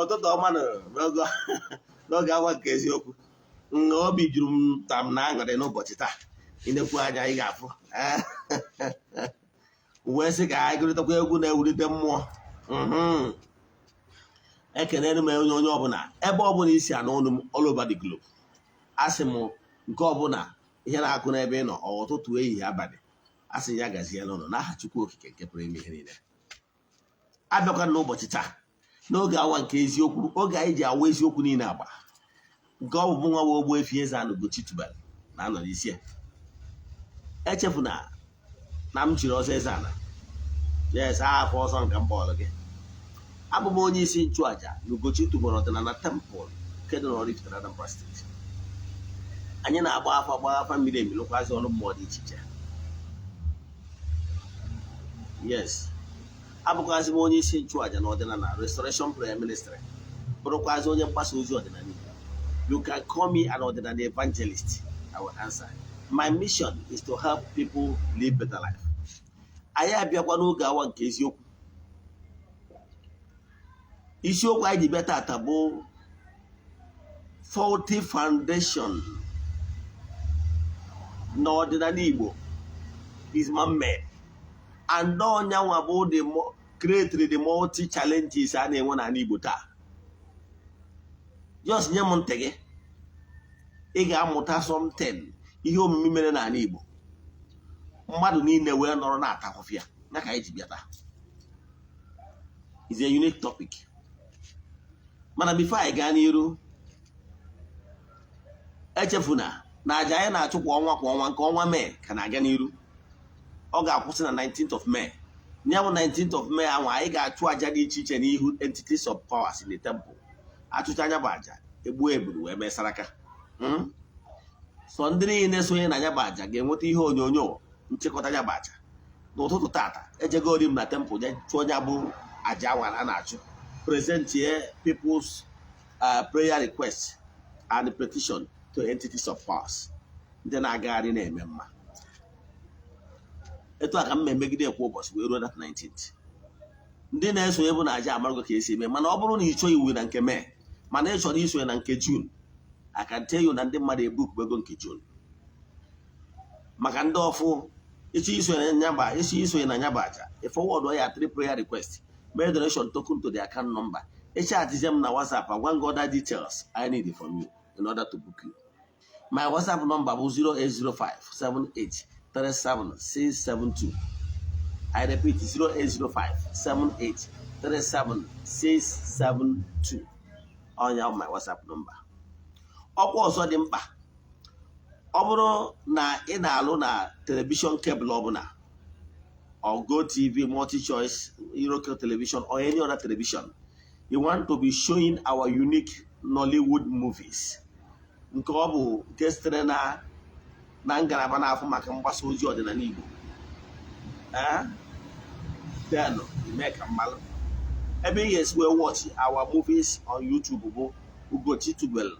ụtụtụ ọma n'oge awa nke eziokwu obi juru m tam na aṅụrị n'ụbọchị taa inekwu anya ị ga-afụ wee sị ka anyị gụrịtakwa egwu na-ewulite mmụọ ekenere m onye ọbụla ebe ọbụla isi anụ ọnụ m all over the globe asị m nke ọbụla ihe na-akụ n'ebe ị nọ ụtụtụ ehihie abalị asị ya gazie n'ụlọ n'aha Chukwu okike nke pụrụ ime ihe niile abịakwa n'ụbọchị taa n'oge awa nke eziokwu oge anyị ji awa eziokwu niile agba nke ọ bụ nwa Ogbuefi Eze-Ana Ugochi tubelu na-anọ n'isi echefuna na m chiri ọzọ Eze-Ana yes afọ ọzọ nke mkpọrọ gị abụ m onye isi nchụaja na Ugochi tubelu ọdịnala tempụl nke dị n'Oraifite na Anambra steeti anyị na-agba afa mmiri emi lụkwazi ọrụ mmụọ dị iche iche yes abụkwazị m onye isi nchụaja na ọdịnala restoration prayer ministry bụrụkwazị onye mgbasa ozi ọdịnala Igbo. You can call me an ordinary evangelist. I will answer. My mission is to help people live better life. Anyị abịakwa n'oge awa nke eziokwu isiokwu anyị ji bịa tata bụ faulty foundation na ọdịnala Igbo is man-made and onyanwa bụ the created the multi challenges a na-enwe n'ala Igbo taa. Just nye m ntị gị ị ga-amụta something ihe omimi mere n'ala Igbo mmadụ niile wee nọrọ na-ata afụfịa ya ka anyị ji bịa taa. It's a unique topic. Mana before anyị gaa n'iru echefuna na aja anyị na-achụ kwa ọnwa nke ọnwa Mee ka na-aga n'iru. Ọ ga-akwụsị na 19th of May. Ya bụ 19th of May ahụ anyị ga-achụ aja dị iche iche n'ihu entities of powers in the temple. Achụcha anya bụ aja egbuo eburu wee mee saraka so ndị niile sonye na anya bụ aja ga-enweta ihe onyonyo nchịkọta anya bụ aja n'ụtụtụ tata ejegori m na temple je chụọ onye bụ aja nwara a na-achụ present people's prayer request and petition to entities of powers ndị na-agagharị na-eme mma. Etu a ka m emegide kwa ụbọchị wee ruo na 19th. Ndị na-esonye bụ na aja amarụgo ka esi eme mana ọ bụrụ na ị chọọ iwu na nke Mee mana ị chọrọ isonye na nke June I can tell you na ndị mmadụ ebukbego nke June maka ndị ọfụ ịchọ isonye na nyaba aja forward ya 3 prayer request mee donation token to the account number atizie m na WhatsApp and one other details I need from you in order to book you. My WhatsApp number bụ 08057837672. I repeat 08057837672. Onye my WhatsApp number. Ọkwa ọzọ dị mkpa ọ bụrụ na ị na-alụ na television cable ọbụla or Go TV, multi choice, local television or any other television, you want to be showing our unique Nollywood movies. Nke ọ bụ nke sitere na ngalaba na-afụ maka mgbasa ozi ọdịnala Igbo. Then make a mal. Every year we watch our movies on YouTube. Ugochi tubelu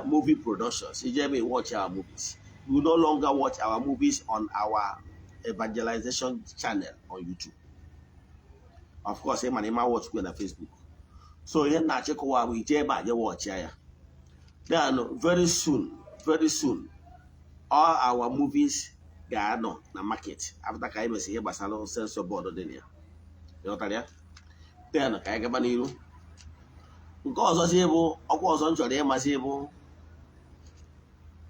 movie productions. You may watch our movies. We no longer watch our movies on our evangelization channel on YouTube. Of course, man, might watch on Facebook. So here na check what we watch here. Then very soon, all our movies ga-anọ na market after ka anyị mesị ihe gbasara sensor board dị na ya. Ịghọtara ya? Then ka anyị gaba n'iru. Nke ọzọ si bụ ọkwa ọzọ m chọrọ ịmasị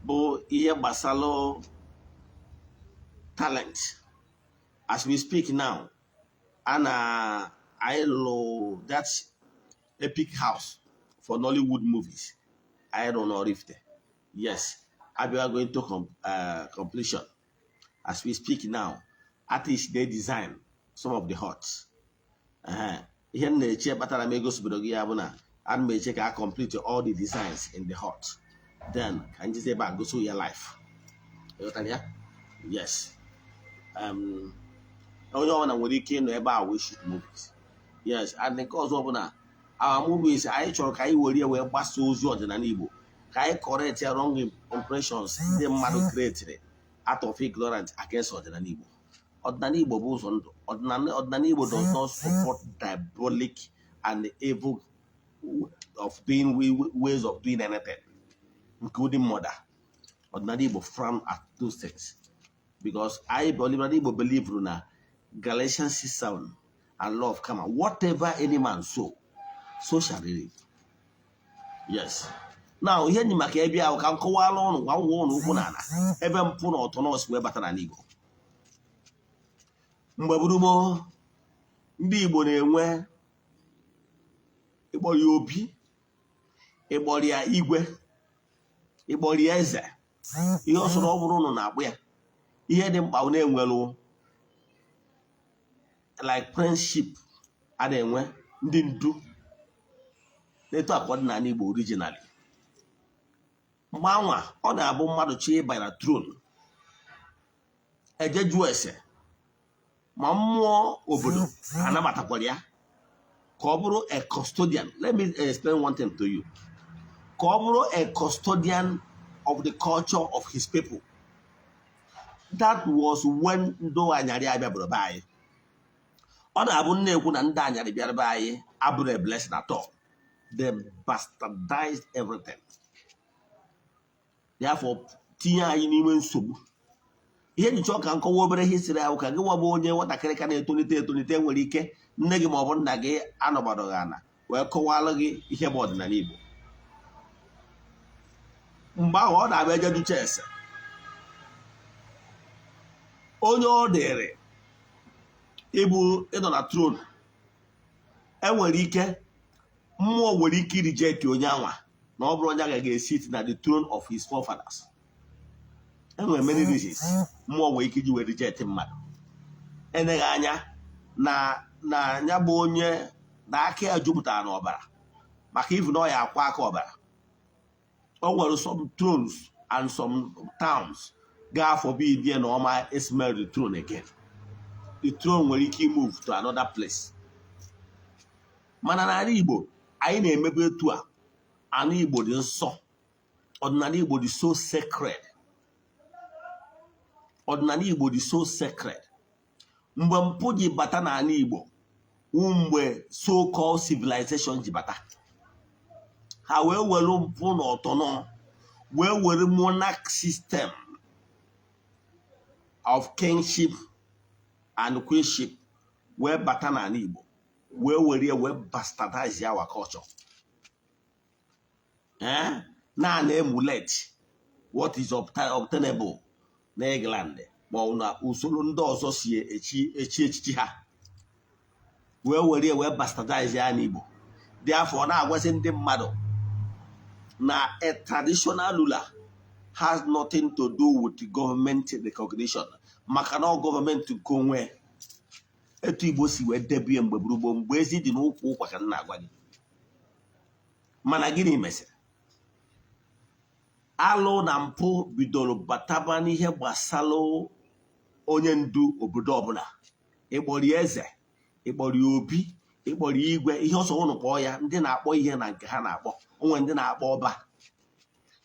bụ ihe gbasara talent. As we speak now, I love that epic house for Nollywood movies. I don't know if yes, we are going to completion. As we speak now, artists they design some of the huts. Here na-eche batara m egosibodo gị ya bụ na ana m eche ka I complete all the designs in the hut. Then ka anyị jeze ebe a goso ya life. Yes. Onye ọbụla nwere ike ịnọ ebe a we shoot movies. Yes, and nke ọzọ bụ na our movies anyị chọrọ ka anyị were wee gbasa ozi ọdịnala Igbo Can I correct your wrong impressions? The man created out of ignorance against ordinary Igbo. Ordinary Igbo goes on. Ordinary Igbo does not support diabolic and evil of doing ways of doing anything, including murder. Ordinary Igbo frown at those things because I believe Igbo believe in Galatians 6:7 and law of karma. Whatever any man sow, so shall he reap. Yes. Now, here ni maka ebe ahụ ka nkọwala ọnụ gwa ngwa ọnụ ukwu n'ala ebe mpụ na ọtọnọs wee bata n'ala Igbo. Mgbe burumo ndị Igbo na-enwe ịkpọrọ ya obi, ịkpọrọ ya igwe, ịkpọrọ ya eze. Ihe ọ sọrọ ọ bụrụ ụnụ na-akpụ ya. Ihe dị mkpa na-enwelu like friendship a na-enwe ndị ndu na-eto akwa dị n'ala Igbo originally. Mgbe anwa ọ na-abụ mmadụ chi ịba na throne eje jụọ ese ma mmụọ obodo anabatakwara ya ka ọ bụrụ a custodian. Let me explain one thing to you. Ka ọ bụrụ a custodian of the culture of his people. That was when ndị anyarị abịa bụrụ be anyị. Ọ na-abụ na-ekwu na ndị anyarị bịara be anyị abụrụ a blessing at all. They bastardized everything. Therefore, tinye anyị n'ime nsogbu. Ihe nchọ ka nkọwa obere history ahụ ka gị nwabụ onye nwatakịrị ka na-etolite nwere ike nne gị ma ọ bụ nna gị anọgbado gị ana wee kọwalụ gị ihe bụ ọdịnala Igbo. Mgbe ahụ ọ na-abịa eje ducha ese onye ọ dịrị ịbụ ịnọ na throne enwere ike mmụọ nwere ike reject onye anwa na ọ bụrụ onye agaghị esit na the throne of his forefathers. Enwere many reasons mmụọ nwere ike iji wee reject mmadụ eneghị anya na ya bụ onye na aka ya jupụtara n'ọbara maka ivu na ọ ya akwa aka ọbara. O nwere some thrones and some towns ga-forbid ya na ọma smell the throne again. The throne nwere ike move to another place. Mana n'ala Igbo anyị na-emebe etu a. Ana Igbo dị nsọ. Ọdịnala Igbo dị so sacred. Ọdịnala Igbo dị so sacred. Mgbe mpụ ji bata n'ala Igbo mgbe so-called civilization ji bata. Ha wee were mpụ na ọtọnọ wee were monarch system of kingship and queenship wee bata n'ala Igbo wee were ya wee bastardize our culture. Na-emulate what is obtainable na England ma ọ na usoro ndị ọzọ si echichi ha wee were ya wee bastardize ya n'Igbo. Therefore na-agwazi ndị mmadụ na a traditional ruler has nothing to do with the government recognition. Maka na government nke onwe etu Igbo si wee debie mgbe gburugburu mgbe ezi dị n'ụkwụ ụkwa ka nna agwa gị. Mana gịnị mesịrị? Alụ na mpụ bidoro bataba n'ihe gbasara onye ndu obodo ọbụla. Ịkpọrọ eze, ịkpọrọ obi, ịkpọrọ igwe, ihe ọsọ ụnụ kpọọ ya. Ndị na-akpọ ihe na nke ha na-akpọ. Onwe ndị na-akpọ ọba.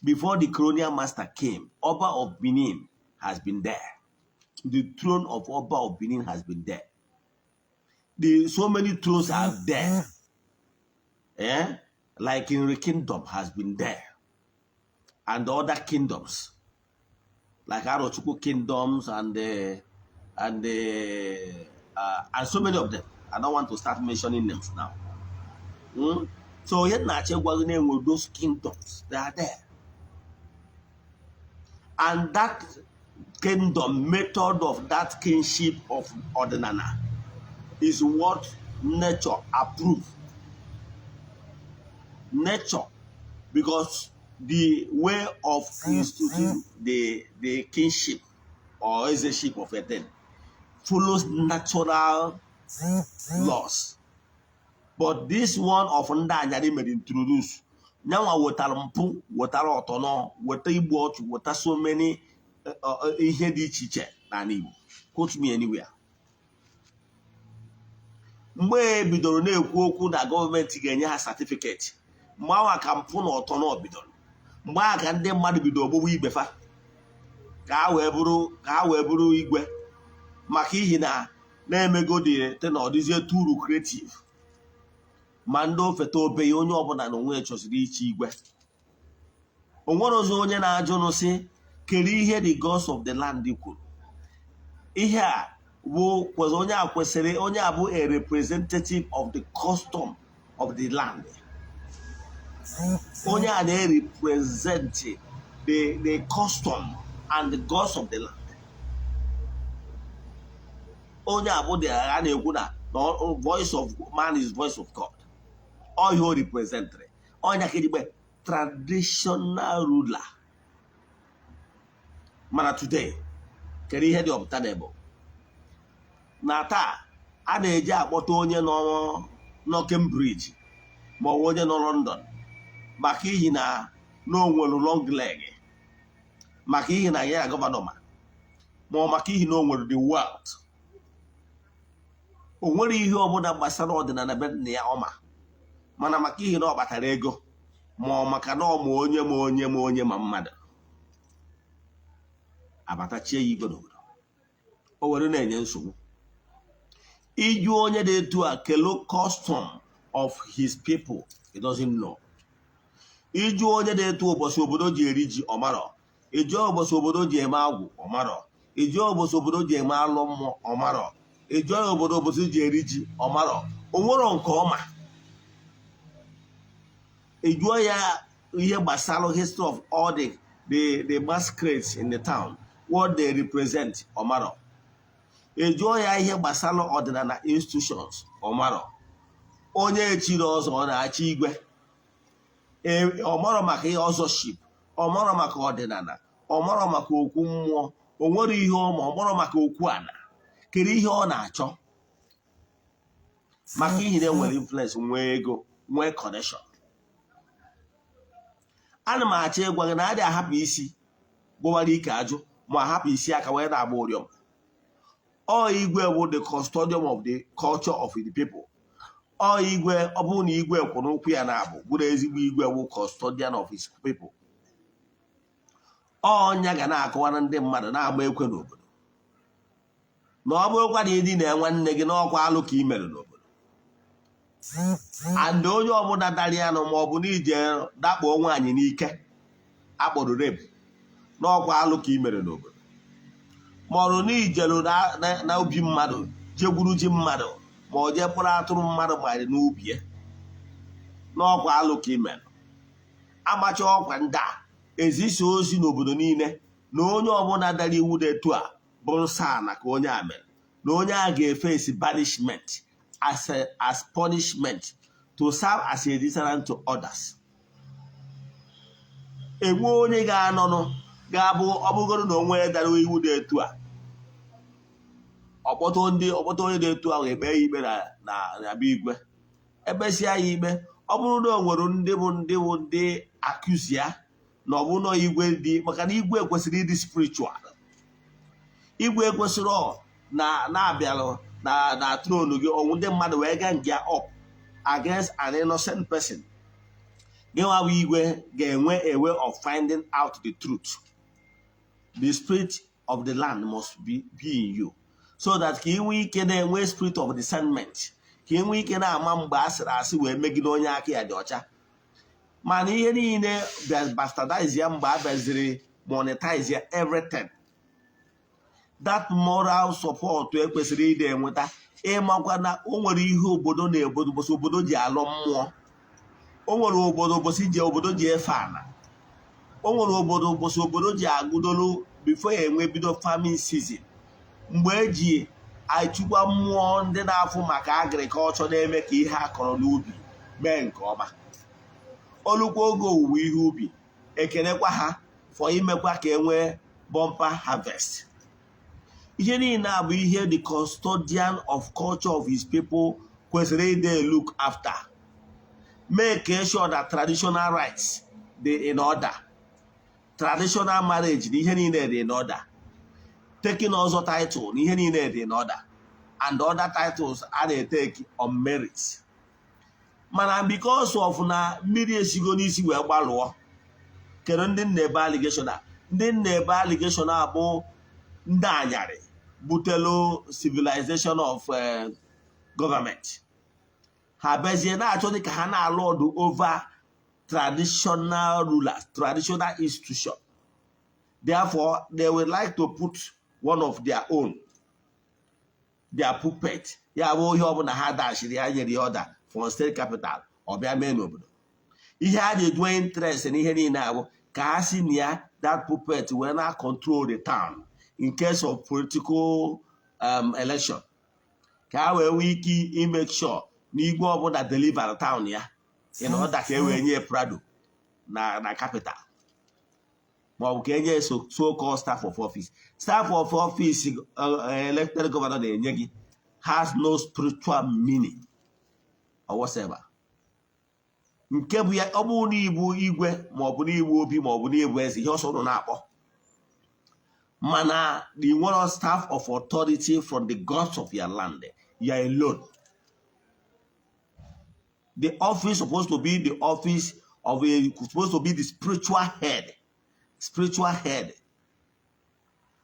Before the colonial master came, Oba of Benin has been there. The throne of Oba of Benin has been there. So many thrones are there. Like in the kingdom has been there. And the other kingdoms, like Arochukwu kingdoms and so many of them. I don't want to start mentioning names now. So here with those kingdoms, they are there. And that kingdom method of that kingship of Ordinana is what nature approves. Nature, because the way of instituting the kingship or ownership of a thing follows natural laws. But this one of Ndanyari made introduce. Now wetara mpụ, wetara ọtọnọ, weta igbu ọchụ, weta so many ihe dị iche iche n'ala Igbo. Quote me anywhere. Mgbe bidoro na-ekwu okwu na gọọmenti ga-enye ha certificate, mgbe ahụ ka mpụ na ọtọnọ bidoro. mgbe a ka ndị mmadụ bido ogbugbu ibe fa ka ha wee bụrụ igwe maka ihi na na-emego dị na ọdịzie too creative ma ndị ofeta obe ya onye ọbụla na onwe chọsiri iche igwe. O nwere ọzọ onye na-ajụnụ sị kedu ihe the gods of the land kwuru. Ihe a bụ onye a kwesịrị onye a bụ a representative of the custom of the land. Onye a na-represent the custom and the gods of the land. Onye a bụ a na-ekwu na voice of man is voice of God. All you represent. Onye ka traditional ruler. Mana today, kedu ihe dị obtainable? Na taa a na-eji akpọta onye nọ Cambridge ma ọ bụ onye nọ London maka ihi na o nwere long leg, maka ihi na ya gọvanọ ma ọ maka ihi na o nwere the wealth. O nwere ihe ọbụla gbasara ọdịnala be nna ya ọma, mana maka ihi na ọ kpatara ego ma ọ maka na ọ ma onye ma mmadụ abatachie ya igwe n'obodo, o were na-enye nsogbu. Iju onye dị etu a kelo custom of his people, he doesn't know. Iju onye dị etu ụbọchị obodo ji eri ji ọmarọ, iju ụbọchị obodo ji eme agwụ ọmarọ, iju ụbọchị obodo ji eme alụ mmụọ ọmarọ, iju obodo ji eri ji ọmarọ. O nwere nke ọma. Ejuo ya ihe gbasara history of all the masquerades in the town, what they represent ọmarọ. Ejuo ya ihe gbasara ọdịnala institutions ọmarọ. Onye echiri ọzọ ọ na-achị igwe ọmarọ maka ihe ọzọship, ọmarọ maka ọdịnala, ọmarọ maka okwu mmụọ. O nwere ihe ọma ọmarọ maka okwu ana. Kedu ihe ọ na-achọ? Maka ihe na-enwere influence, nwee ego, nwee connection. Ana m achọ ịgwa gị na adị ahapụ isi gbowara ike ajụ ma ahapụ isi aka wee na-agba ụrịọm. Ọ igwe bụ the custodian of the culture of the people. Ọ igwe ọ bụrụ na igwe kwụ n'ụkwụ ya na-abụ bụrụ ezigbo igwe bụ custodian of his people. Ọnya ga na-akọwara ndị mmadụ na-agba ekwe n'obodo na ọ bụrụkwa na ịdị na nwanne gị n'ọkwa alụ ka ị mere n'obodo. And onye ọbụla dara ya nụ ma ọ bụ na ije dakpo nwaanyị n'ike akpọrọ rape n'ọkwa alụ ka ị mere n'obodo. Ma ọrụ na ijelu na ubi mmadụ jegburu ji mmadụ ma ọ jee kpụrụ atụrụ mmadụ gbara n'ubi ya n'ọkwa alụ ka ị mere. Amacha ọkwa ndị a ezisa ozi n'obodo niile na onye ọbụla dara iwu dị etu a bụrụ sana ka onye a mere, na onye a ga-efesi banishment as punishment to serve as a deterrent to others. Enwe onye ga-anọnụ ga-abụ ọbụgoro na onwe dara iwu dị etu a ọkpọta onye dị etu ahụ ekpe ya ikpe na be igwe. Ebesia ya ikpe, ọ bụrụ na o nwere ndị accuse ya na ọ bụ na igwe dị, maka na igwe kwesịrị ịdị spiritual. Igwe kwesịrị na-abịalụ na throne gị ọnwụ ndị mmadụ wee gaa nke up against an innocent person. Gị nwa bụ igwe ga-enwe a way of finding out the truth. The spirit of the land must be in you, so that ka ị nwee ike na-enwe spirit of discernment, ka ị nwee ike na-ama mgbe asịrị asị wee megide onye aka ya dị ọcha. Mana ihe niile bastardize ya mgbe a bịaziri monetize ya everything. That moral support ekwesịrị ịdị enweta ịmakwa na o nwere ihe obodo na-ebodo bosi obodo ji alụ mmụọ. O nwere obodo bosi ji obodo ji efe ana. O nwere obodo bosi obodo ji agụdolu before enwe bido farming season, mgbe eji achụkwa mmụọ ndị na-afụ maka agriculture na-eme ka ihe akọrọ n'ubi mee nke ọma. Olukwa oge owuwe ihe ubi ekenekwa ha for imekwa ka enwee bumper harvest. Ihe niile abụ ihe the custodian of culture of his people kwesịrị ịdị look after. Make sure that traditional rights dị in order. Traditional marriage na ihe niile dị in order. Taking ọzọ title na ihe niile dị in order. And other titles a na-etake on merit. Mana because of na mmiri esigo n'isi wee gbalụọ kere ndị na-ebe allegation a ndị na-ebe allegation a bụ ndị anyarị butelu civilization of government ha bezie na-achọ dị ka ha na-alụ ọdụ over traditional rulers, traditional institution. Therefore, they would like to put one of their own, their puppet. Ya bụ ihe ọbụla ha dashiri ya nyere ya order for state capital ọ bịa mee n'obodo. Ihe a na-edwe interest n'ihe niile abụ ka ha si na ya that puppet wee na control the town in case of political election. Ka ha wee nwee ike imake sure na igwe ọbụla deliver town ya in order ka e wee nye Prado na capital. Ma ọ bụ ka enye so-called staff of office. Staff of office elected governor na-enye gị has no spiritual meaning or whatever. Nke bụ ya ọ bụrụ na ibu igwe ma ọ bụ na ibu obi ma ọ bụ na ibu eze ihe ọsọ nọ na-akpọ. Mana the one staff of authority from the gods of your land, you are alone. The office supposed to be the office of supposed to be the spiritual head,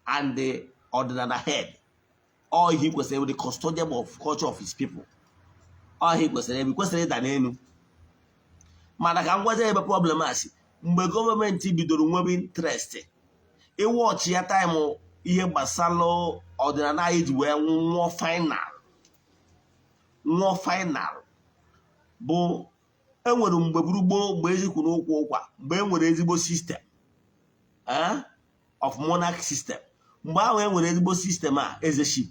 and the ordinary head. Or he was the custodian of culture of his people. Or he was than mana ka ngwazi ebe problem asị mgbe gọọmenti bidoro nwebe interest ịwọchi ya time ihe gbasara ọdịnala iji wee nwụọ final bụ enwere mgbe gburugburu mgbe ezikwu n'ụkwụ ụkwa mgbe enwere ezigbo system of monarch system mgbe ahụ enwere ezigbo system a ezeship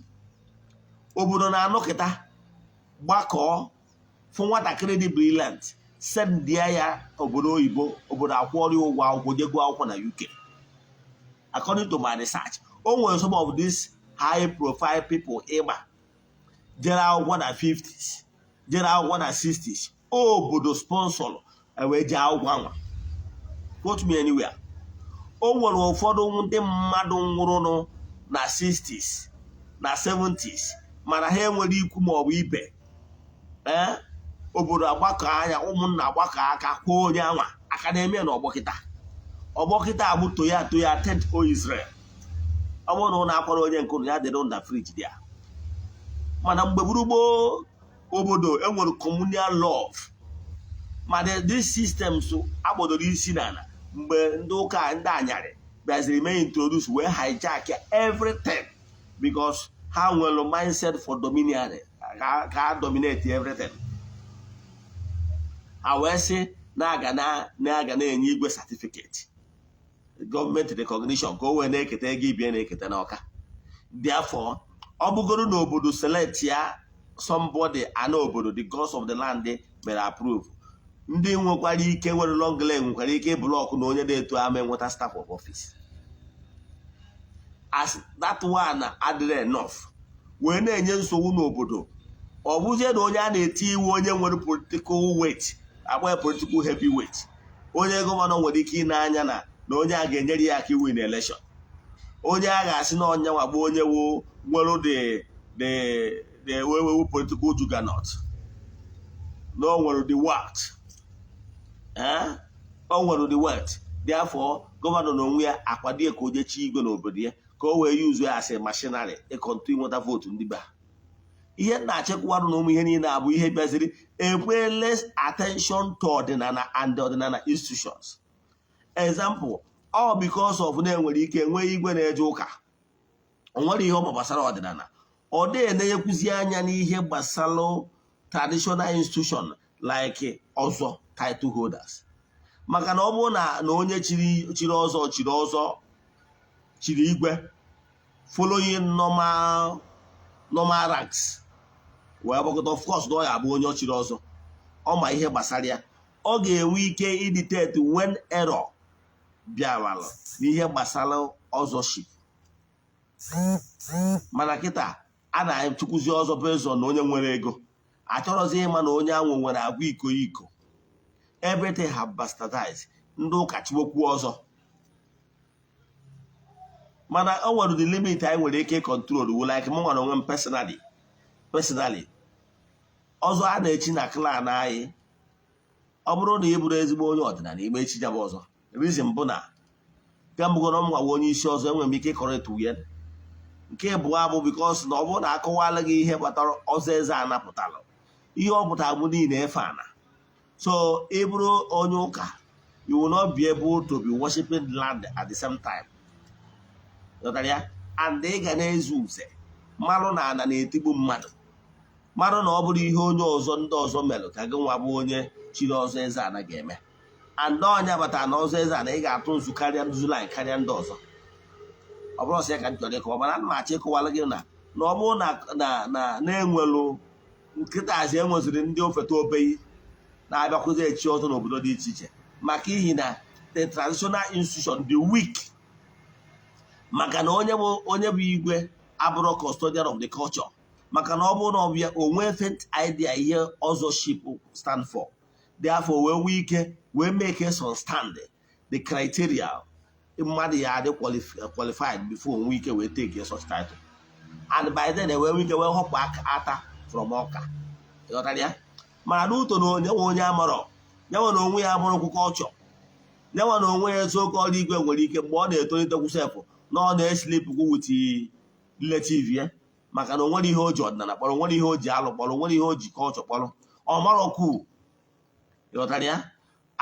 obodo na-anọkịta gbakọọ fụ nwatakịrị dị brilliant send ya obodo oyibo obodo akwụọrị ụgwọ akwụkwọ jego akwụkwọ na UK. According to my research, only some of these high profile people ịgba jere akwụkwọ na 50s jere akwụkwọ na 60s obodo sponsor wee jee akwụkwọ anwa. Quote me anywhere. O nwere ụfọdụ ndị mmadụ nwụrụ na 60s na 70s mana ha enwere ikwu maọbụ ibe obodo agbakọ anya ụmụnna agbakọ aka kwụọ onye anwa aka na-eme na ọgbọkịta abụ toya tent o Israel. Ọ bụrụ na ụlọ akwara onye nkụrụ ya dịrị na friji dị ya. Mana mgbe gburugburu obodo enwere communal love mana these systems agbodoro isi n'ala mgbe ndị ụka ndị anyarị bịaziri mee introduce wee hijack everything because ha nwere mindset for dominion ka dominate everything. Ha wee sị na-aga na-enye igwe certificate government recognition ka o wee na-eketa ego ibie na-eketa n'ọka. Therefore ọ bụgoro na obodo select ya somebody ana obodo the gods of the land mere approve ndị nwekwara ike nwere long leg nwekwara ike blọk na onye na-eto ama enweta staff of office as that one adịrị enough wee na-enye nsogbu n'obodo. Ọ bụzie na onye a na-eti iwu onye nwere political weight agba political heavyweight onye gọvanọ nwere ike ị na-anya na onye a ga-enyere ya aka iwin election. Onye a ga-asị na onye nwagbo onye nwere the political juggernaut na o nwere the wealth o nwere the wealth. Therefore gọvanọ na onwe ya akwado ka onye chi igwe n'obodo ya ka o wee use ya as a machinery ịkọntụ nweta votu ndị ba. Ihe na-achịkwarụ na ụmụ ihe niile abụ ihe bịaziri ekwe less attention to ọdịnala and ọdịnala institutions. Example, all because of na-enwere ike enweghị igwe na-eje ụka o nwere ihe ọma gbasara ọdịnala ọ dịghị na-ekwuzi anya n'ihe gbasara traditional institution like ọzọ title holders. Maka na ọ bụrụ na onye chiri ọzọ chiri igwe following normal ranks wee gbakọta of course na ọ ya abụ onye ọchịrị ọzọ ọ ma ihe gbasara ya ọ ga-enwe ike idetect when error bịara n'ihe gbasara ọzọship. Mana kịta a na-echukwuzi ọzọ bezọ na onye nwere ego achọrọzi ịma na onye anwụ nwere agwa iko everything have bastardized ndị ụka chiwokwu ọzọ. Mana o nwere the limit anyị nwere ike control like m nwere onwe m personally ọzọ a na-echi na klan anyị ọ bụrụ na ị bụrụ ezigbo onye ọdịnala ime echi ya bụ ọzọ reason bụ na kembụgoro m gwawa onye isi ọzọ enwere m ike ịkọrọ etu ya nke bụ abụ because na ọ bụrụ na akọwala gị ihe kpatara ọzọ eze anapụtala ihe ọ pụtara bụ niile efe ana so ị bụrụ onye ụka you will not be able to be worshiping land at the same time ya and ị ga na-ezu use mmadụ na ana na-etigbu mmadụ mmadụ na ọ bụrụ ihe onye ọzọ ndị ọzọ mere ka gị nwa bụ onye chiri ọzọ eze ana ga-eme and onye batara na ọzọ eze ana ị ga-atụ nzu karịa nzu line karịa ndị ọzọ ọ bụrụ ọsọ ya ka m chọrọ ịkọwa mana ana m achọ ịkọwala gị na ọ bụrụ na-enwelu nkịta azị enweziri ndị ofeta obeyi na-abịakwụzi echi ọzọ n'obodo dị iche iche maka ihi na the traditional institution dị weak maka na onye bụ igwe abụrụ custodian of the culture maka na ọ bụrụ na ọ bịa onwe faint idea ihe ọzọ ship stand for therefore wee nwee ike wee make some stand the criteria mmadụ ya adị qualified before onwe ike wee take such title and by then wee nwee ike wee họpụ ata from ọka ịghọtara ya mana n'ụtọ na onye amarọ nyanwa na onwe ya abụrụkwu culture nyanwa na onwe ya eziokwu ọrụ igwe nwere ike mgbe ọ na-etolite kwusepụ na ọ na-esilipụkwu witi relative ya maka na onwere ihe o ji ọdịnala kpọrọ nwere ihe o ji alụ kpọrọ nwere ihe o ji culture kpọrọ ọ marọkwu ịghọtara ya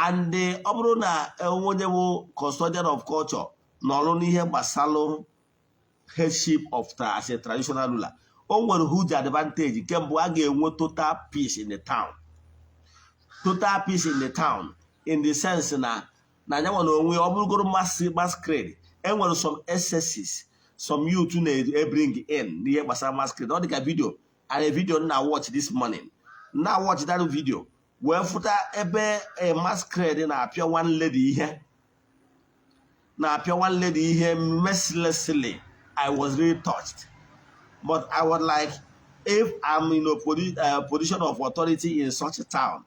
and ọ bụrụ na onye bụ custodian of culture nọrụ n'ihe gbasalụ headship of as a traditional ruler o nwere huge advantage nke mbụ a ga-enwe total peace in the town in the sense na nyanwa na onwe ọ bụrụgoro masquerade enwere some excesses some youth na-bring in n'ihe gbasara masquerade ọ dịka video na watch this morning na watch that video wee fụta ebe masquerade na-apịa one lady ihe mercilessly. I was really touched, but I was like, if I'm in a position of authority in such a town,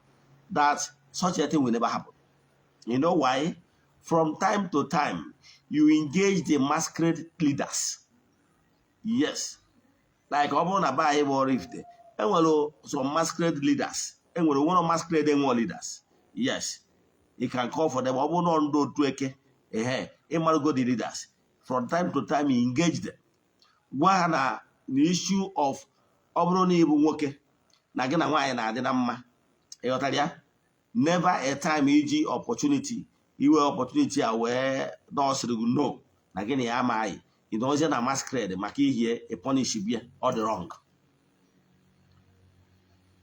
that such a thing will never happen. You know why? From time to time, you engage the masquerade leaders. Yes. Like Obona Baye oraifite, and some masquerade leaders, and one of masquerade leaders. Yes. You can call for them. Obona Ndo Tweke, Emarugo the leaders. From time to time, you engage them. One the issue of Obroni Ibu na gina why na adinamma. Never a time EG opportunity. You opportunity where those no. Na gina amai. It doesn't a masquerade. Maki here a punish be all the wrong.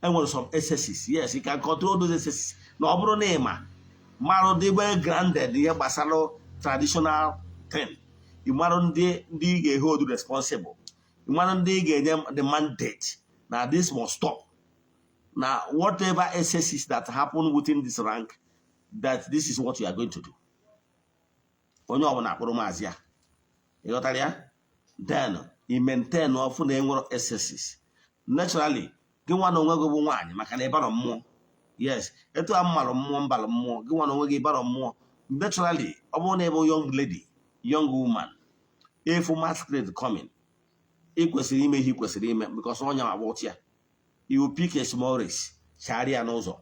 And with some excesses. Yes, you can control those excesses. No Obronema. Maro de were granted the Basalo traditional thing. You want to hold responsible. You want to get them the mandate. Now this must stop. Now whatever excesses that happen within this rank, that this is what you are going to do. Onye ọbụla akpụrụ maazị ya. Ịghọtara ya? Then you maintain often the excesses. Naturally, gị nwa na onwe gị bụ nwaanyị maka na ịbara mmụọ. Yes, etu a mmalụ mmụọ mbala mmụọ, gị nwa na onwe gị ịbara mmụọ. Naturally, ọ bụrụ na ebe young lady, young woman, if masquerade coming, kwesịrị ime ihe kwesịrị ime because onye about ya. You pick a small race, charia n'ụzọ.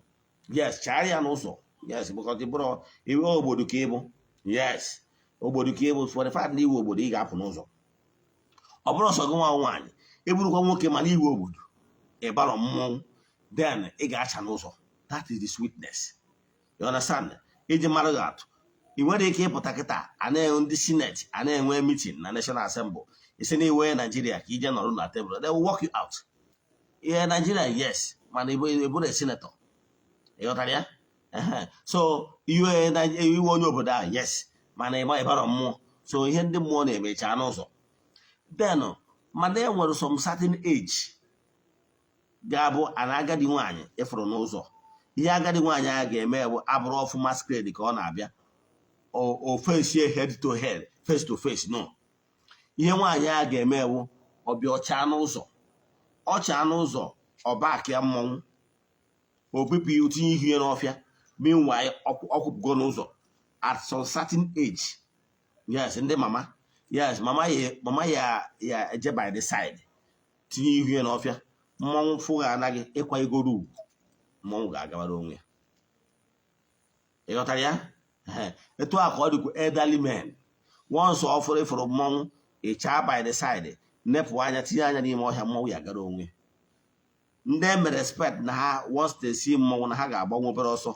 Yes, charia n'ụzọ. Yes, because ịbụrụ iwe obodo ka ịbụ. Yes, obodo ka ịbụ for the fact na iwe obodo ị ga-apụ n'ụzọ. Ọ bụrụ ọsọ gị nwa nwaanyị, ịbụrụkwa nwoke mana iwe obodo, ịbara mmụọ, then ị ga-acha n'ụzọ. That is the sweetness. You understand? Iji mara gị atụ. I nwere ike ịpụta kịta a na-enwe ndị sineti a na-enwe meeting na National Assembly isi na iwe Nigeria ka ije nọrọ na tebụl they will work you out. Ihe Nigeria yes mana ịbụrụ a senator ịghọtara ya so iwe onye obodo ahụ yes mana ịbara mmụọ so ihe ndị mmụọ na-emecha n'ụzọ then mana e nwere some certain age ga-abụ ana agadi nwaanyị ịfụrụ n'ụzọ ihe agadi nwaanyị a ga-eme bụ abụrụ ọfụ masquerade ka ọ na-abịa or face head to head, face to face, no. Ihe nwaanyị a ga-eme bụ ọbịa ọcha n'ụzọ ọba aka mmọnwụ obipi utinye ihe n'ọfịa meanwhile ọkwụpụgo n'ụzọ at some certain age. Yes, ndị mama. Yes, mama ya eje by the side tinye ihe n'ọfịa mmọnwụ fụghị anaghị ịkwa igoro ugwu mmọnwụ ga-agabara onwe ya. Ịghọtara ya? etu a ka ọ dịkwa elderly men once ọfụrụ ịfụrụ mmọnwụ ịchaa by the side nepụ anya tinye anya n'ime ọhịa mmọnwụ ya gara onwe ndị eme respect na ha once they see mmọnwụ na ha ga-agbanwe obere ọsọ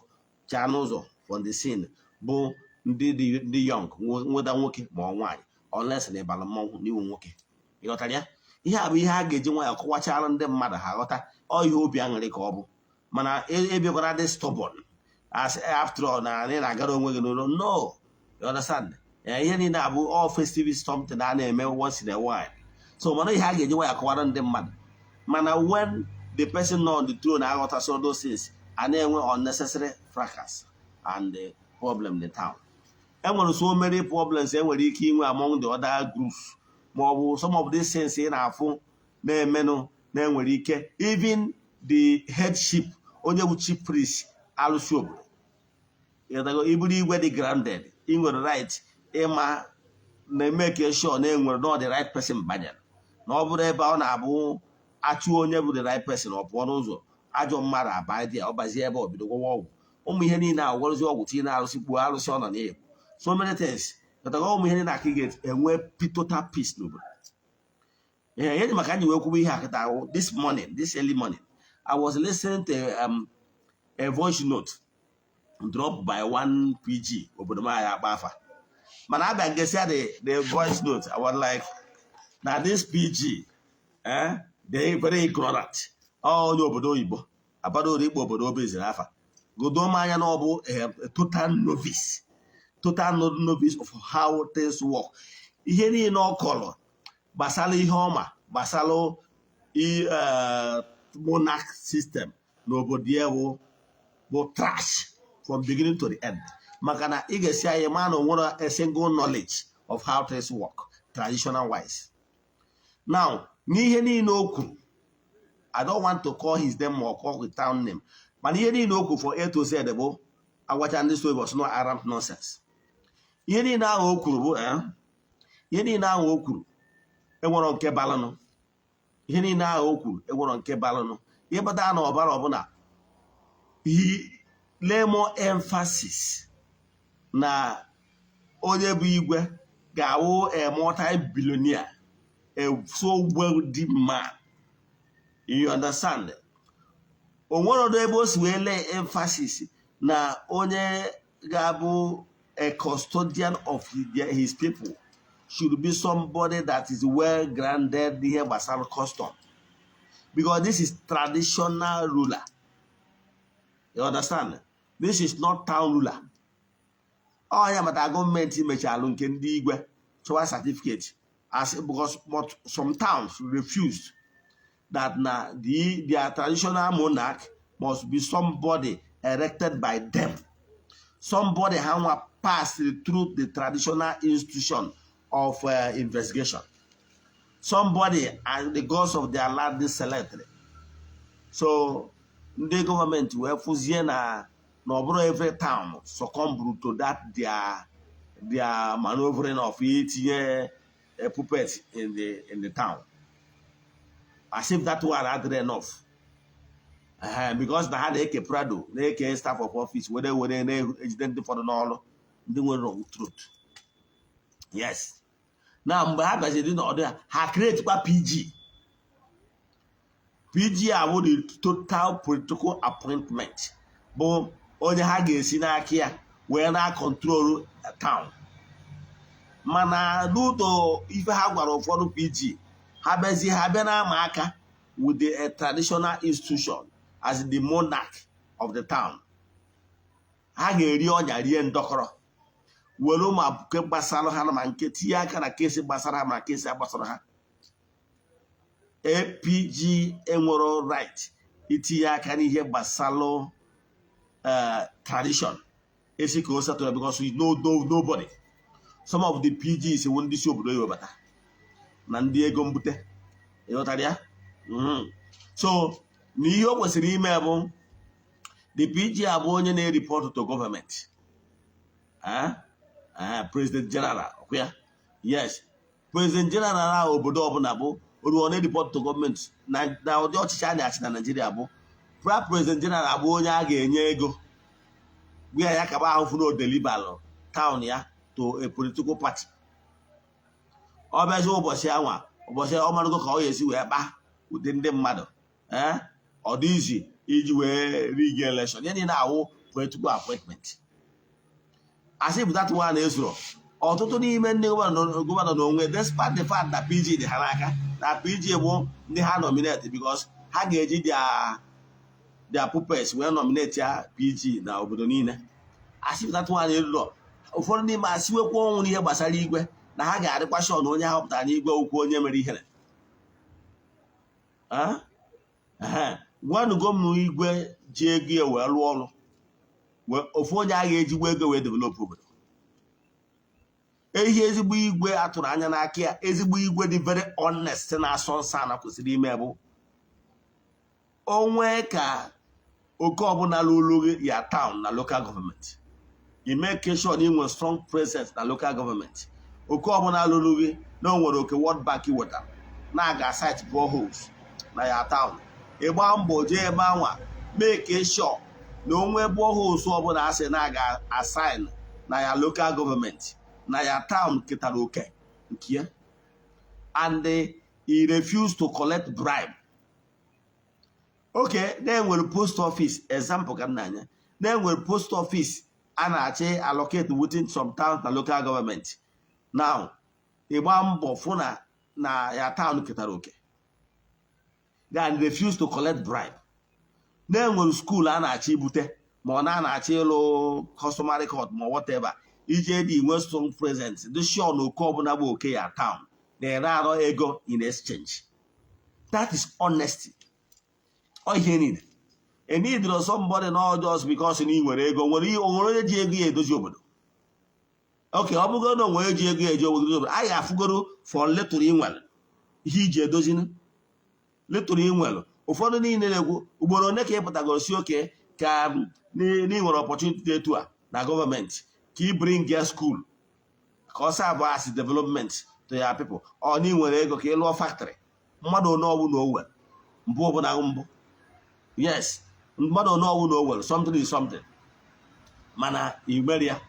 chaa n'ụzọ from the scene bụ ndị young nweda nwoke ma ọ nwaanyị unless na ịbara mmọnwụ n'iwu nwoke ịghọtara ya ihe a bụ ihe a ga-eji nwayọ kọwachara ndị mmadụ ha ghọta ọ ihe obi aṅụrị ka ọ bụ mana ebiakwara dị stubborn as after all na anyị na-agara onwe gị n'ụlọ no you understand ihe niile abụ all festive something a na-eme once in a while so mana ihe a ga-eji nwayọ kọwara ndị mmadụ mana when the person nọ on the throne aghọta so those things a na-enwe unnecessary fracas and the problem in the town enwere so many problems enwere ike inwe among the other groups ma ọ bụ some of these things ị na-afụ na-emenụ na-enwere ike even the headship onye bụ chief priest alụsị obodo iburu igwe dị grounded ị nwere right ịma na-emeke sure na enwere not the right person banyere na ọ bụrụ ebe ọ na-abụ achụ onye bụ the right person ọ pụọ n'ụzọ ajọ mmadụ aba dị ọ bazie ebe obido gwọwa ọgwụ ụmụ ihe niile agwọrụzi ọgwụ tinye na arụsị gbuo arụsị ọ nọ na-egbu so many things ụmụ ihe niile aka ị ga-enwe total peace n'obodo ihe dị maka anyị wee kwuba ihe akịta this early morning I was listening to a voice note dropped by one PG obodo m anyị akpa afa mana abịa ngesịa the voice note I was like na this PG they very ignorant onye obodo oyibo abadoro ikpo obodo obeziri afa godo m anya na ọ bụ total novice of how things work ihe niile ọ kọrọ gbasara ihe ọma gbasara monarch system n'obodo ya bụ trash from beginning to the end maka na ị ga-esi anyị ma na onwere a single knowledge of how things work traditional wise now n'ihe niile o kwuru I don't want to call his name or call his town name mana ihe niile o kwuru for A to Z bụ agwacha ndị story was no Arab nonsense ihe niile ahụ o kwuru bụ ihe niile ahụ o kwuru enwero nke balụnụ ihe niile ahụ o kwuru enwero nke balụnụ ihe bata na ọbara ọbụla lay more emphasis na onye bụ igwe ga-awụ a multi-billionaire a so wealthy man you understand o nwere ọdụ ebe o si wee lay emphasis na onye ga-abụ a custodian of his people should be somebody that is well grounded ihe gbasara custom because this is traditional ruler you understand this is not town ruler ya mata gọọmenti mechalụ nke ndị igwe chọwa certificate as because but some towns refused that na their traditional monarch must be somebody elected by them somebody who passed through the traditional institution of investigation somebody and the gods of their land is selected so ndị gọọmenti wee fụzie na ọ bụrụ every town succumb to that their maneuvering of itinye a puppet in the town as if that one had enough because na ha na-eke prado na-eke staff of office were na-ejide ndị fọdụ n'ọrụ ndị nwere truth yes na mgbe ha bịaziri n'ọdụ ha create kwa PG abụ the total political appointment bụ onye ha ga-esi n'aka ya wee na-control town mana n'ụtọ ife ha gwara ụfọdụ PG ha bịazie ha bịa na-ama aka with the traditional institution as the monarch of the town ha ga-eri ọnya rie ndọkọrọ were ma nke gbasara ha ma nke tinye aka na kesi gbasara ha ma kesi agbasara ha APG enwere right itinye aka n'ihe gbasara tradition esi ka o settle because we know nobody some of the PGs ewu ndị si obodo ya webata na ndị ego mbute ịghọtara ya so na ihe o kwesịrị ime bụ the PG abụ onye na-ereport to government president general ya yes president general obodo ọbụla bụ ọ na-ereport to government na ụdị ọchịchị a na-achị na Nigeria bụ president general abụ onye a ga-enye ego gwa ya ka ba ahụ no deliver town ya to a political party ọ bịazi ụbọchị anwa ụbọchị ọmarụgo ka ọ ga-esi wee kpa ụdị ndị mmadụ ọ dị izi iji wee rig election ya niile awụ political appointment asị bụ that one na-ezuro ọtụtụ n'ime ndị gọvanọ n'onwe despite the fact that PG dị ha n'aka na PG bụ ndị ha nominate because ha ga-eji their puppets wee nominate ya PG na obodo niile asị bụ that one na-ezuro ụfọdụ n'ime asịwekwa ọnwụ n'ihe gbasara igwe na ha ga-adịkwa shọ na onye ha họpụtara n'igwe okwu onye mere ihere gwanụgo m na igwe ji ego ya wee rụọ ọrụ ofu onye a ga-ejigwa ego wee develop obodo ehi ezigbo igwe atụrụ anya n'aka ya ezigbo igwe dị very honest na-asọ nsọ ana kwesịrị ime bụ onwe ka oke ọbụla lụrụ ya town na local government ime sure na inwe strong presence na local government oke ọbụla lụrụ gị na o nwere oke World Bank wetara na-aga site boreholes na ya town ịgba mbọ jee ebe anwa make sure na onwe boreholes ọbụla asị na-aga assign na ya local government na ya town ketara oke nke ya and he refused to collect bribe. Okay, na-enwere post office example ka nna anya na-enwere post office a na-achị allocate within some towns na local government. Now ịgba mbọ fụ na ya town ketara oke and refuse to collect bribe. Na-enwere school a na-achị ibute ma ọ na-achị ịlụ customary court ma whatever ije dị inwe strong presence dị sure na oke ọbụla bụ oke ya town na-ere arọ ego in exchange. That is honesty. All you need. A need somebody not just because you nwere ego nwere onye ji ego ya edozi obodo. Okay, ọ bụgo na onwe ji ego ya eji obodo anyị afụgoro for little inwel ihe iji edozi little inwel ụfọdụ niile na-ekwu ugboro one ka ịpụtagoro si oke ka n'inwere opportunity etu a na gọọmenti ka ị bring ya school ka ọ serve as development to your people ọ na nwere ego ka ị lụọ factory mmadụ one ọbụ na owe mbụ ọbụla mbụ yes mmadụ one ọbụ na owe something is something mana imeri ya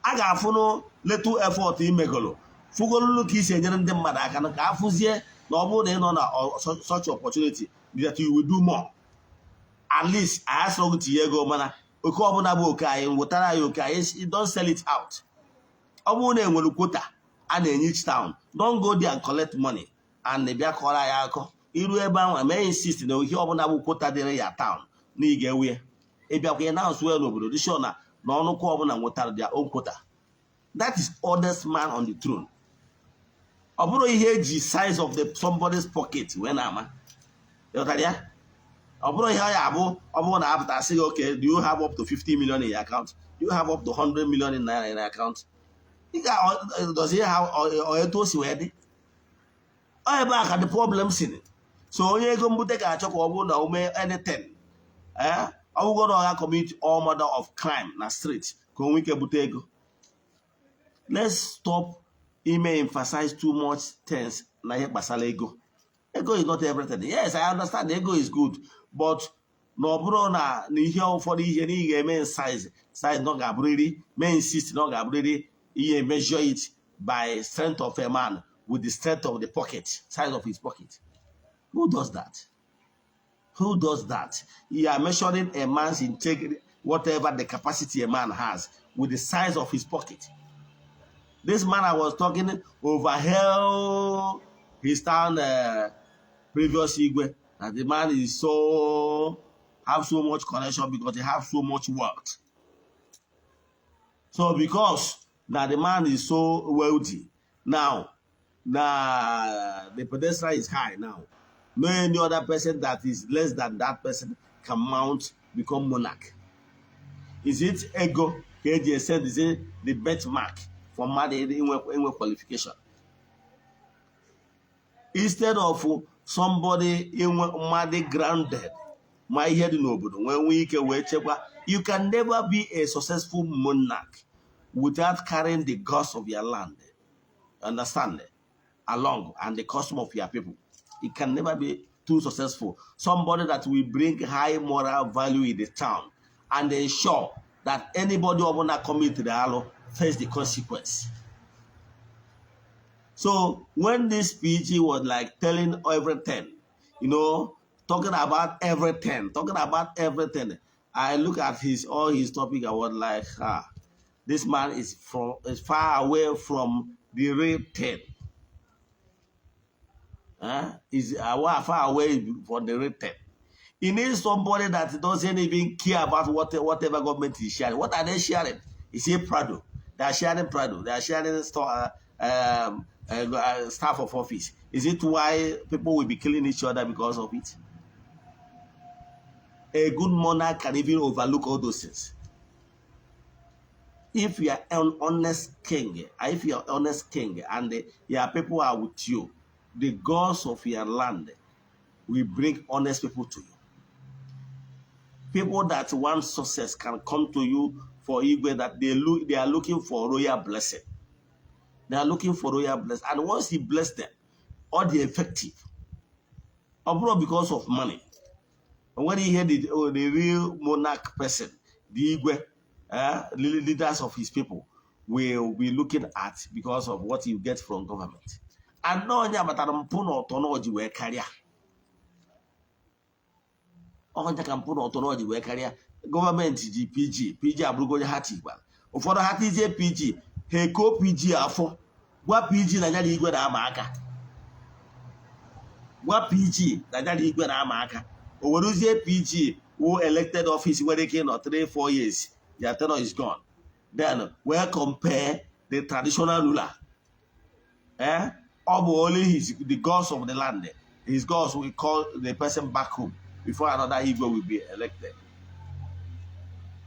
a ga-afụ no little effort imegolo fugolulu ka isi enyere ndị mmadụ aka ka afụzie na ọ bụrụ na ị nọ na such opportunity that you will do more. At least I ask you tinye ego mana oke ọbụla bụ oke anyị nwetara anyị oke anyị don't sell it out. Ọ bụrụ na enwere quota a na-enye each town don't go there and collect money and bịa kọrọ ya akọ iru ebe ahụ mee insist na ihe ọbụla bụ quota dịrị ya town na ị ga-ewe ịbịakwa ya na nsụ n'obodo dị sure na ọnụkọ ọbụla nwetara their own quota. That is oldest man on the throne. Ọ bụrụ ihe eji size of somebody's pocket wee na-ama ịghọtara ya ọ bụrụ ihe ya abụ ọ bụrụ na apụta sị gị okay do you have up to 50 million in your account, do you have up to 100 million in naira in your account ị does he have etu o si wee dị ọ ebe a ka the problem si so onye ego mbute ga-achọ ka ọ bụrụ na o mee anything ọ bụgo na ọ ga commit all manner of crime na street ka o nwee ike bute ego. Let's stop emphasize too much things na ihe gbasara ego. Ego is not everything. Yes, I understand ego is good, but na ọ bụrụ na ihe ụfọdụ ihe na ị ga-eme size no ga-abụrịrị may insist no ga-abụrịrị ihe measure it by strength of a man with the strength of the pocket, size of his pocket. Who does that? Who does that? You are measuring a man's integrity, whatever the capacity a man has, with the size of his pocket. This man I was talking overheld his town previous Igwe, and the man is have so much connection because he have so much wealth. So because now the man is so wealthy, now the pedestal is high now. No any other person that is less than that person can mount, become monarch. Is it ego? KJ said is it the benchmark for in qualification? Instead of somebody in grounded, my head nobodo when we can wait, you can never be a successful monarch without carrying the gods of your land. Understand? Along and the custom of your people. It can never be too successful. Somebody that will bring high moral value in the town and ensure that anybody ọbụla commit the alụ face the consequence. So when this PG was like telling everything, you know, talking about everything, I look at all his topic, I was like, this man is far away from the real thing. Is far away from the real thing. He needs somebody that doesn't even care about whatever government is sharing. What are they sharing? He said Prado. They are sharing Prado. They are sharing staff of office. Is it why people will be killing each other because of it? A good monarch can even overlook all those things. If you are an honest king, and your people are with you, the gods of your land will bring honest people to you. People that want success can come to you for Igbo, that they are looking for royal blessing. They are looking for royal blessing. And once he bless them, all the effective, because of money. And when he hear the real monarch person, the Igwe, leaders of his people, will be looking at because of what you get from government. And no one where carry. Government PG abrugo hati igba. Ụfọdụ hati ije PG, ha eko PG afọ. Gwa PG na nyali igwe na ama aka. Gwa PG na nyali igwe na ama aka. Oweruzie PG who elected office where they came 3-4 years. Their tenure is gone. Then we compare the traditional ruler. Only the gods of the land. His gods will call the person back home before another Igbo will be elected.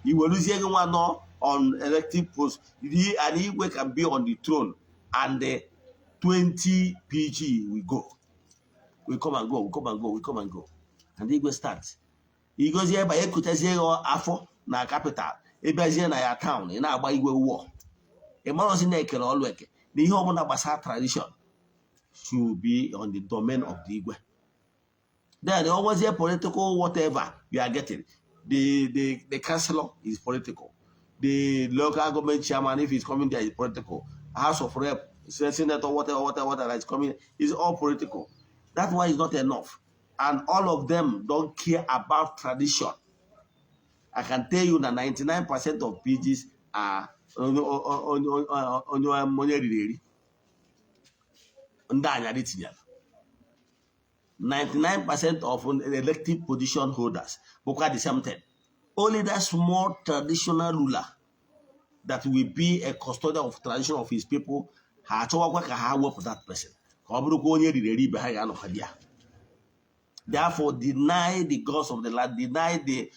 He will lose anyone on elective post. An Igbo can be on the throne, and the 20 PG will go. We come and go, we come and go, we come and go. And Igbo starts. He goes here by Ekutazi Afo na capital. Ebazie na ya town. Ina agba Igbo war. A man was in the always. The home of tradition should be on the domain of the Igwe. Then there always a political whatever you are getting. The councillor is political. The local government chairman, if he's coming there, is political. House of Rep, Senator, whatever is coming, is all political. That's why it's not enough. And all of them don't care about tradition. I can tell you that 99% of PGs are on your money. 99% of elective position holders are the same thing. Only that small traditional ruler that will be a custodian of tradition of his people has to work for that person. Therefore, deny the gods of the land, deny the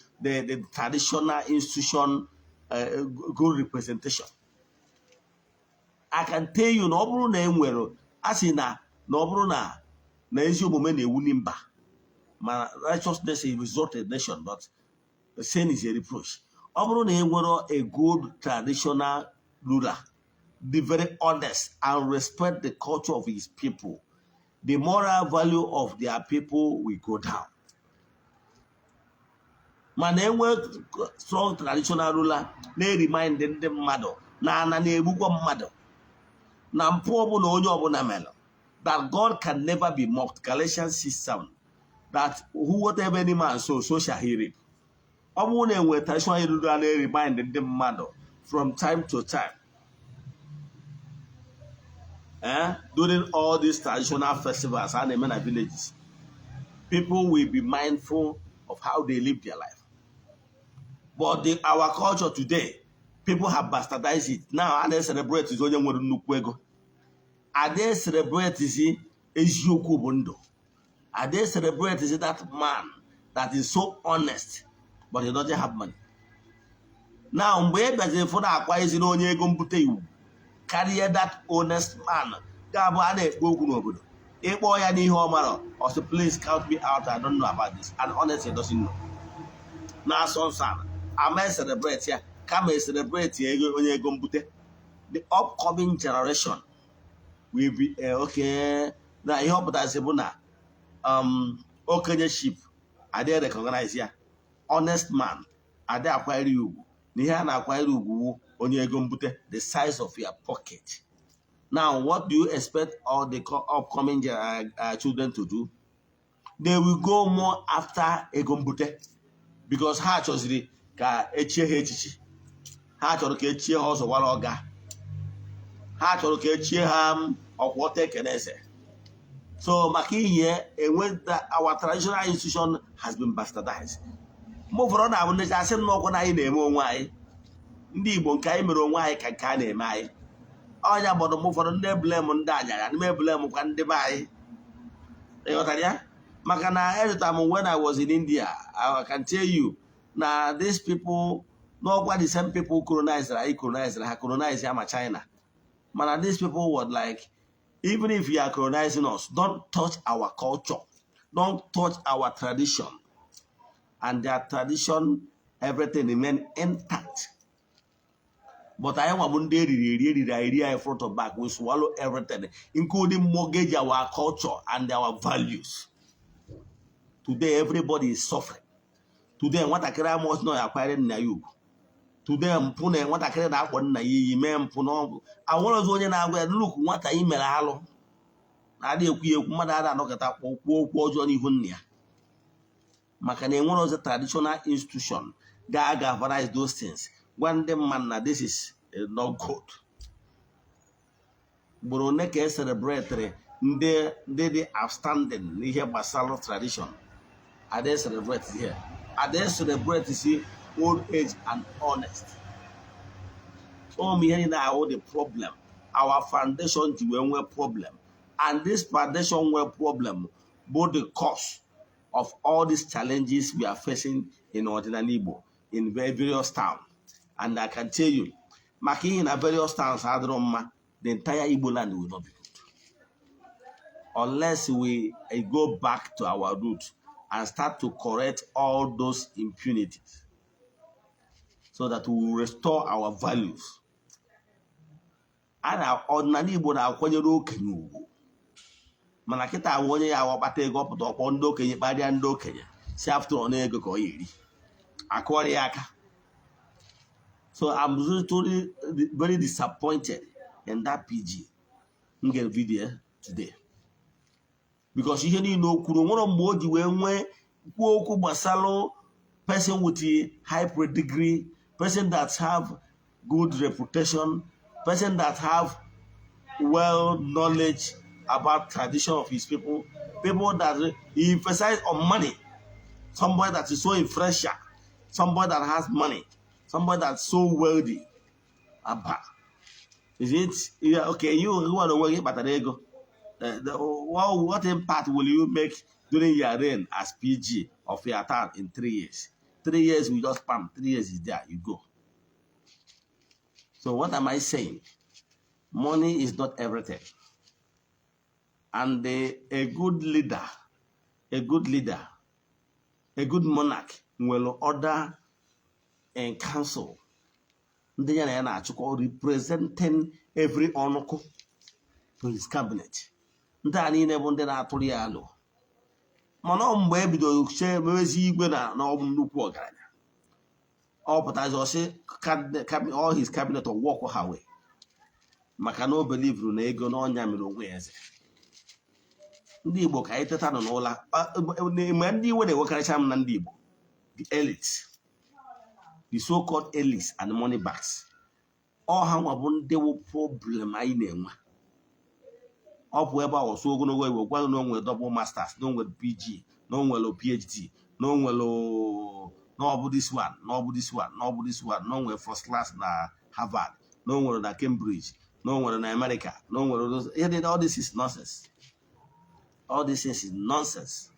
traditional institution good representation. I can tell you, no bro na enwero asina no bro na ezi omume na ewu nimba. My righteousness is result a nation, but the sin is a reproach. Obro na enwero a good traditional ruler, be very honest and respect the culture of his people. The moral value of their people will go down. Man, strong traditional ruler, they remind them mother, na nebuko mother. That God can never be mocked. Galatians 6:7. That whatever any man sows, so shall he reap. Remind them mother from time to time. During all these traditional festivals and the villages, people will be mindful of how they live their life. But our culture today, people have bastardized it. Now, and they celebrate is only one nukwego. And they celebrate is Ezioku Bondo. And they celebrate is that man that is so honest, but he doesn't have money. Now, carry that honest man. Also, please count me out. I don't know about this. And honestly, doesn't know. Now, son, I may celebrate here. Come and celebrate here. The upcoming generation will be okay. Now, I hope that Sebuna, okay, sheep. I dare recognize here. Honest man. I dare acquire you. n'ihe a na-akwanyere ugwu onye ego mbute, the size of your pocket. Now, what do you expect all the upcoming children to do? They will go more after ego mbute because ha chọziri ka echie ha echichi, ha chọrọ ka echie ha ọzọ wara ọga, ha chọrọ ka echie ha ọkwọta ekenese. So maka ihe our traditional institution has been bastardized. Mgbe ụfọdụ na-abụ ndị asị nnọkwa na anyị na-eme onwe anyị, ndị Igbo nke anyị mere onwe anyị ka nke a na-eme anyị. Ọnya gbọdụ mgbe ụfọdụ ndị blame ndị anyara, ndị blame kwa ndị be anyị. Ịghọtara ya? Maka na every time when I was in India, I can tell you na these people, n'ọkwa the same people colonized ha colonize ya ma China. Mana these people were like, even if you are colonizing us, don't touch our culture, don't touch our tradition. And their tradition, everything remain intact. But I want one day in front of back, we swallow everything, including mortgage our culture and our values. Today, everybody is suffering. Today, what I care most no acquiring na you. Today, Mpune, what I care that one na ye men puno. I want to go in and look what I email hello. I did you mother knock at that walk even near. Makane one of the traditional institution that governs those things. One day, man, this is not good. Boroneke celebrate the outstanding here basal tradition. Are they celebrate here? Are they celebrate see old age and honest? Oh, me here now the problem. Our foundation were problem, and this foundation were problem, both the cause of all these challenges we are facing in ordinary Igbo, in various towns. And I can tell you, Maki in a various towns, the entire Igbo land will not be good. Unless we go back to our roots and start to correct all those impunities so that we will restore our values. And our ordinary Igbo na akwanyere okenye ugwu. Mana kita awonye ya wapata ego ọpụta ọkpọ ndị okenye kparịa ndị okenye si after ọ na-ego ka ọ yiri akụọrị ya aka. So I'm really very disappointed in that PG video today. Because you need no one more the way when person with a high pedigree, person that have good reputation, person that have well knowledge about tradition of his people that he emphasize on money, somebody that is so influential, somebody that has money, somebody that's so wealthy. Abba. Is it okay? You want to work but ego. What impact will you make during your reign as PG of your town in 3 years? 3 years we just spam, 3 years is there, you go. So what am I saying? Money is not everything. And a good leader, a good monarch will order and council representing every onoku to his cabinet. Ndani never did aturi alo. Mano mbe bido she mewezi igwe na nnukwu ọgaranya. All but as I say, all his cabinet will walk her way. Maka no believe na ego na onya mere onwe eze. Ndị Igbo ka anyị teta nọ n'ụla. Mgbe ndị Igbo na-ewekarịcha m na ndị Igbo, the elites, the so-called elites and the money bags. All ha nwa bụ ndị wụ problem anyị na-enwe. Ọ bụ ebe ahụ so ogologo Igbo gwa na onwe double masters, no nwere PG, no nwere PhD, no nwere no bụ this one, no bụ this one, no bụ this one, no nwere first class na Harvard, no nwere na Cambridge, no nwere na America, no nwere those. All this is nonsense. All this is nonsense.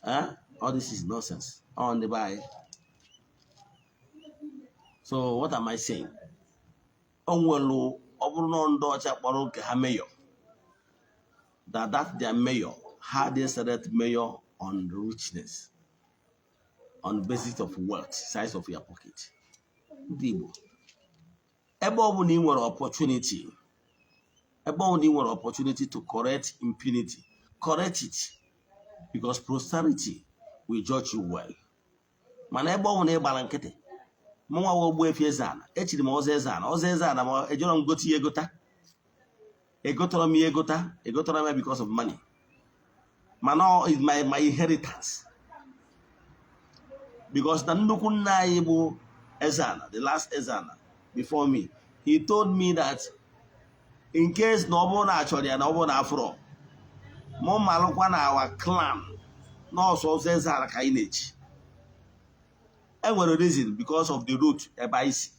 All this is nonsense. On the buy. So what am I saying? Onwelu obuno ndocha kpọrọ nke ha mayor. That their mayor had they select mayor on richness, on basis of wealth, size of your pocket. Igbo. Ebe ọ bụ na ị nwere opportunity. Ebe ọ bụ na ị nwere opportunity to correct impunity. Correct it. Because posterity will judge you well. Mana ebe ọ bụ na ị gbara nkịtị. mụnwa wa Ogbuefi Eze-Ana echiri m ọzọ Eze-Ana ma ejọrọ m gote ihe egota egotọrọ m ihe egotọrọ m ya because of money mana is my inheritance because na nnukwu nna anyị bụ Eze-Ana, the last Eze-Ana before me, he told me that in case na ọ bụrụ na achọrọ ya na ọ bụrụ na afọrọ mụ malụkwa na our clan n'ọsọ ọzọ Eze-Ana ka anyị na-echi. Enwere reason because of the root ebe anyị si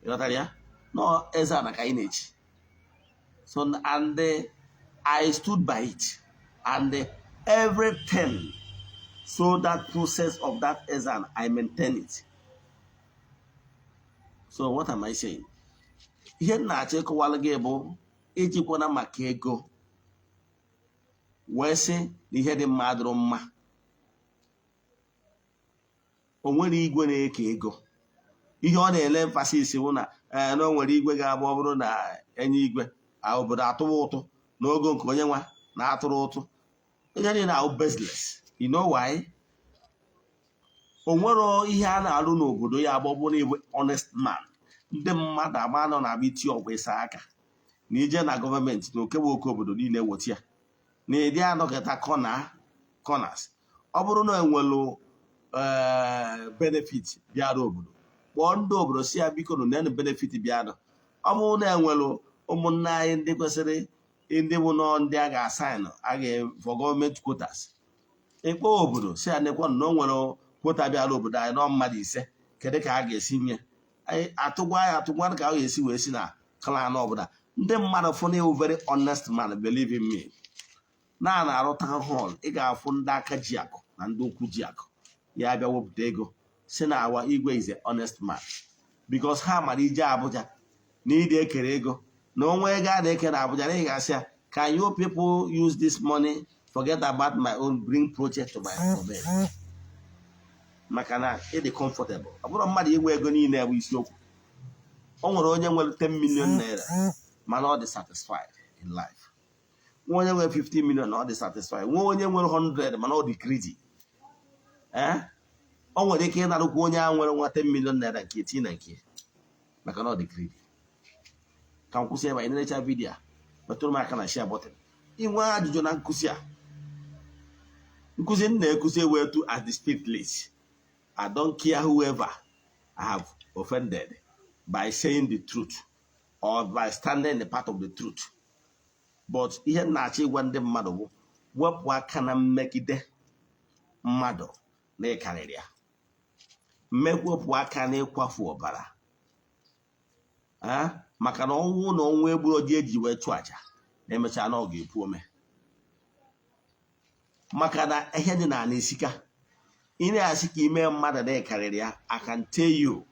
ịghọtara ya no Eze-Ana ka anyị na-echi. So and I stood by it and everything, so that process of that Eze-Ana I maintain it. So what am I saying? Ihe na-achọ ịkọwalụ gị bụ ejikwana maka ego wee sị na ihe dị mma adịrọ mma. O nwere igwe na-eke ego. Ihe ọ na-ele emphasis bụ na o nwere igwe ga-abụ ọ bụrụ na enye igwe obodo atụwa ụtụ n'ogo nke onye nwa na-atụrụ ụtụ. Ihe niile na business. You know why? O nwere ihe a na-alụ n'obodo ya bụ ọ bụrụ na ịbụ honest man. Ndị mmadụ ama nọ na-abịa iti ọgwụ ịsa aka na ije na gọọmenti na okebe oke obodo niile woti ya na ịdị anọkịta corners. Ọ bụrụ na enwelu benefit bịara obodo kpọọ ndị obodo si ya biko na nenu benefit bịara. Ọ bụrụ na enwelu ụmụnne anyị ndị kwesịrị ndị bụ nọ ndị a ga-asaịnụ for gọọmenti quotas ịkpọ obodo si ya nekwa na o nwere kwota bịara obodo anyị nọ mmadụ 5 kedu ka a ga-esi nye atụgwa ka a ga-esi wee si na clan ọbụla. Ndị mmadụ fụ na very honest man, believe in me, na-arụ town hall ị ga-afụ ndị aka ji akụ na ndị okwu ji akụ ya bịa wepụta ego si na awa igwe is a honest man because ha mara ije Abuja na ịdị ekere ego na onwe ego a na-eke na Abuja na ị ga-asị ya can you people use this money forget about my own bring project to my own maka na ịdị comfortable. Ọ bụrụ mmadụ inwe ego niile bụ isiokwu. O nwere onye nwere 10 million naira mana ọ dị satisfied in life. Nwe onye nwere 50 million na ọ dị satisfied. Nwe onye nwere 100 mana ọ dị greedy. O nwere ike ịnarụkwa onye ahụ nwere nwa 10 million naira nke eti na nke maka na ọ dị greedy. Ka m kwụsị ebe anyị na-echa vidiyo a metụrụ m aka na share button. Inwe ajụjụ na nkụzi a nkụzi m na-ekuzi ewetu as the spirit leads. I don't care whoever I have offended by saying the truth or by standing in the path of the truth. But ihe na-achọ ịgwa ndị mmadụ bụ wepụ aka na mmegide mmadụ na ịkarịrị ya. Mmewepụ aka na ịkwafu ọbara. Maka na ọnwụ na ọnwụ egburu ọjị eji wee chụọ aja na-emecha na ọ ga-epu ome. Maka na ihe dị na n'isika ị na-asị ka ime mmadụ na ịkarịrị ya. I can tell you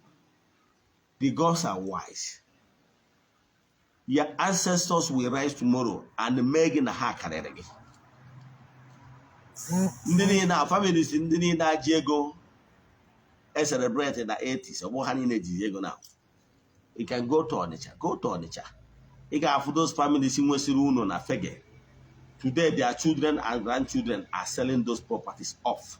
the gods are wise. Your ancestors will rise tomorrow and make na ha karịrị gị. Ndị niile na families ndị niile na-aji ego celebrate na 80s ọ bụ ha niile ji ego na. You can go to Onitsha. Ị ga-afụ those families nwesịrị ụlọ na Fege. Today their children and grandchildren are selling those properties off.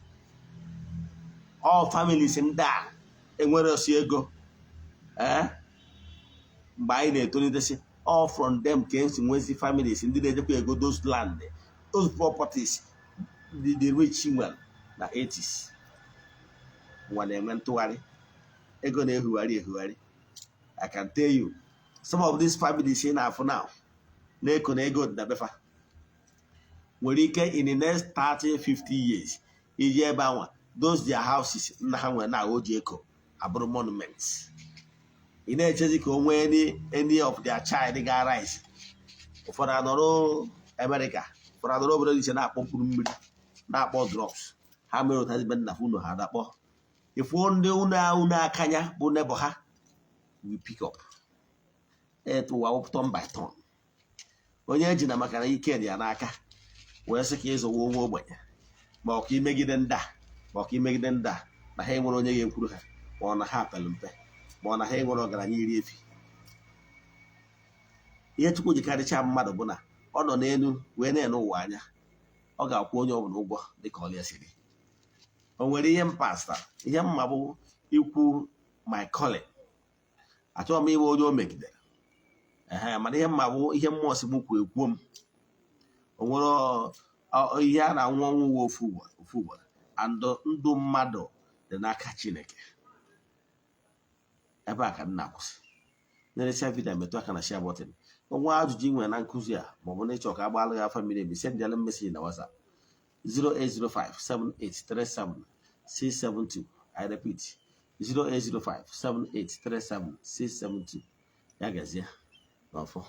All families in that enwere osi ego mgbe anyị na-etolitesi all from them came to nwezi families ndị na-ejekwa ego those land those properties the rich well na 80s nwa na-enwe ntụgharị ego na-ehugharị. I can tell you some of these families in afọ now na-eko na ego dabefa nwere ike in the next 30-50 years iji ebe anwa those their houses nna ha nwere na oji eko abụrụ monuments. Ị na-echezi ka o nwee any of their child ga-arise. Ụfọdụ anọrọ America, ụfọdụ anọrọ obodo dị iche na-akpọ mkpụrụ mmiri na-akpọ drugs. Ha mere ụtazibe nna unu ha dakpọ ifu ndị unu akanya bụ nebo ha we pick up tụwa turn by turn. Onye eji na maka na ike dị ya n'aka wee sị ka ịzụwa onwe ogbenye ma ọ ka imegide ndị a na ha enwere onye ga-ekwuru ha ma ọ na ha apelụ mpe ma ọ na ha enwere ọgaranya iri efi. Ihe Chukwu ji karịcha mmadụ bụ na ọ nọ n'elu wee na-ene ụwa anya. Ọ ga-akwụ onye ọbụla ụgwọ dịka ọlịa siri. O nwere ihe mpasta ihe mma bụ ikwu my calling. Achọrọ m ịbụ onye o megidere. Mana ihe mma bụ ihe mmụọ si m kwuo ekwuo m. O nwere ihe a na-anwụ ọnwụ ofu ugboro ndụ mmadụ dị n'aka Chineke. Ebe a ka m na-akwụsị. Nyerechia vidiyo metụ aka na share button. Onwe ajụjụ ị nwere na nkụzi a maọbụ na ịchọ ka a gbalụ ya afa miri emi, sendịala m meseji na WhatsApp 08057837672. I repeat 08057837672. Ya gazie n'ọfọ.